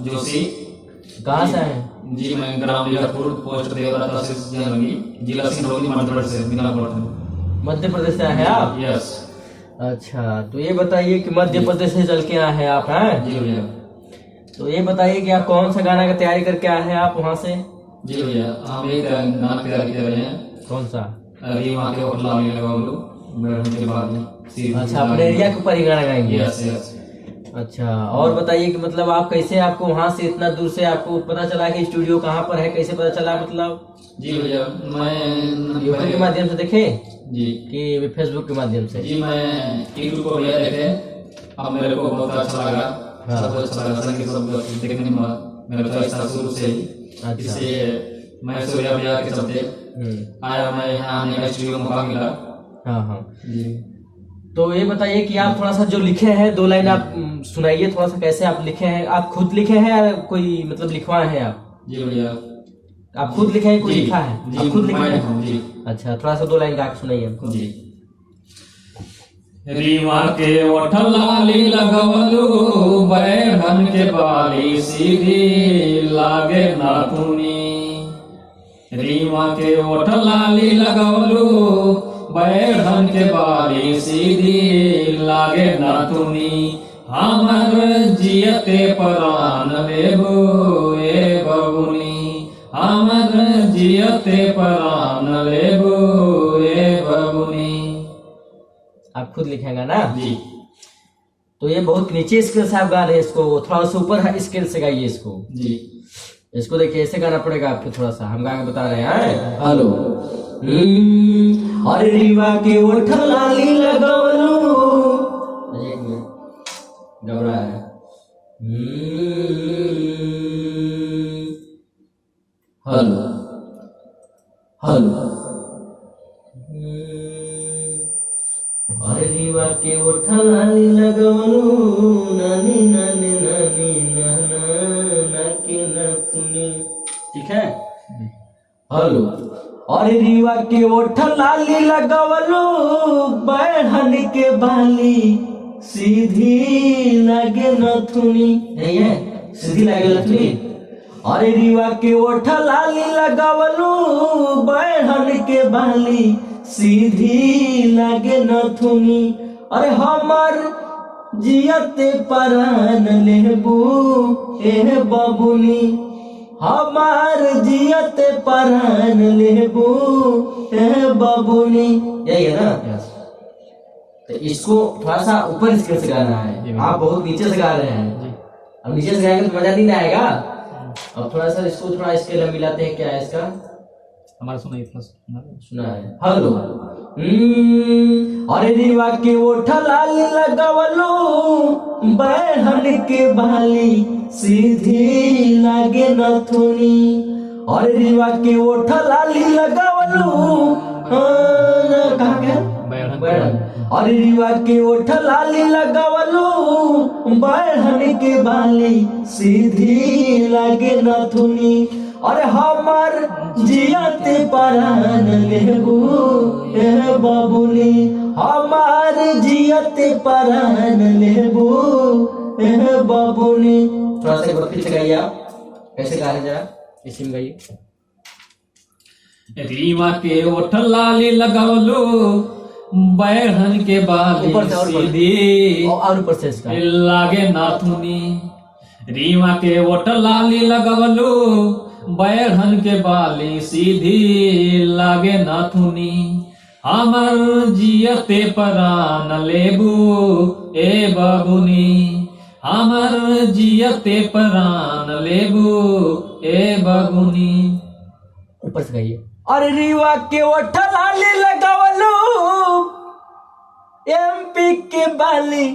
जोशी। कहाँ से हैं? जी मैं ग्राम लीलापुर, पोस्ट देवरा, तहसील जंगी, जिला सिंगरौली, मध्य प्रदेश से, मिदनापुर। मध्य प्रदेश से आए हैं आप? यस। अच्छा, तो ये बताइए कि मध्य प्रदेश से चल के आए हैं आप, हैं? जी भैया। तो ये बताइए कि आप कौन सा गाना का तैयारी करके आए हैं आप वहाँ से? जी भैया, हम एक गाना तैयार कर रहे हैं। कौन सा? अभी वहाँ के होटल आने लगा हम लोग बैठने के बाद में। अच्छा, अपने एरिया के ऊपर ही गाना गाएंगे? Yes yes. अच्छा, और बताइए कि मतलब आप कैसे, आपको वहाँ से इतना दूर से आपको पता चला कि स्टूडियो कहाँ पर है, कैसे पता चला मतलब? जी भैया, मैं यूट्यूब के माध्यम से देखे जी कि फेसबुक के माध्यम से? जी मैं यूट्यूब को भैया देखे, अब मेरे को बहुत अच्छा लगा। हाँ। सब अच्छा लगा, संगीत सब देखने में मेरा चॉइस था शुरू से ही। अच्छा। इसलिए मैं सूर्या भैया के चलते आया, मैं यहाँ आने का स्टूडियो मौका मिला। हाँ हाँ। जी। तो ये बताइए कि आप थोड़ा सा जो लिखे हैं, 2 लाइन आप सुनाइए थोड़ा सा, कैसे आप लिखे हैं? आप खुद लिखे हैं या कोई मतलब लिखवाए हैं आप? जी भैया। आप खुद लिखे हैं, कोई जी, लिखा है? जी, आप खुद लिखे मैं हैं? हूँ, जी। अच्छा, थोड़ा सा 2 लाइन गा के सुनाइए हमको। जी। रीवा के ओठल लाली लगवलू, बैठन के बाली सीधी लागे नाथुनी। रीवा के ओठल लाली लगवलू, बैठन के बाली सीधी लागे नाथुनी। हमर जियते प्राण लेबो ए बबुनी, हमर जियते प्राण लेबो ए बबुनी। आप खुद लिखेंगे ना? जी। तो ये बहुत नीचे स्केल से आप गा रहे हैं इसको, थोड़ा सा ऊपर स्केल से गाइए इसको। जी। इसको देखिए, ऐसे गाना पड़ेगा आपको, थोड़ा सा हम गा के बता रहे हैं। हेलो। अरे रीवा के ओठल लाली लगवलू, एक मिनट घबरा है। Hello hello. अरे रीवा के ओठल लाली लगवलू, नानी नानी नानी नाना नाके नाथुनी। ठीक है? हेलो। अरे रीवा के ओठल लाली लगवलू, बैठन के बाली सीधी लगे नथुनी। नहीं है? सीधी लगे नथुनी। अरे रीवा के ओठल लाली लगवलू, बैठन के बाली सीधी लगे नथुनी। अरे हमर जियते प्राण लेबू ए बबुनी, हमार जियते प्राण लेबू ए बबुनी। यही है ना? तो इसको थोड़ा सा ऊपर स्केल से गाना है, आप बहुत नीचे से गा रहे हैं। अब नीचे से गाएंगे तो मजा नहीं आएगा। अब थोड़ा सा इसको थोड़ा स्केल हम मिलाते हैं। क्या है इसका? हमारा सुना है। हेलो। अरे रीवा के ओठल लाली लगवलू, बैठन के बाली सीधी लागे नथुनी। अरे रीवा के ओठल लाली लगवलू, अरे रीवा के ओठल लाली लगवलू, बैठन के बाली सीधी लागे नथुनी। अरे हमर जियते प्राण लेबू ए बबुनी, हमार जियते प्राण लेबू ए बबुनी। थोड़ा सा बत्ती से गाइए आप, कैसे गा रहे जरा, इसी में गाइए। रीवा के ओठल लाली लगवलू, बैठन के बाली सीधी और ऊपर से इसका लागे नाथुनी। रीवा के ओठल लाली लगवलू, बैठन के बाली सीधी लागे नाथुनी। हमर जियते प्राण लेबू ए बबुनी, हमर जियते प्राण लेबू ए बबुनी। ऊपर से गाइए। अरे रीवा के ओठल लाली लगवलू, एमपी के बाली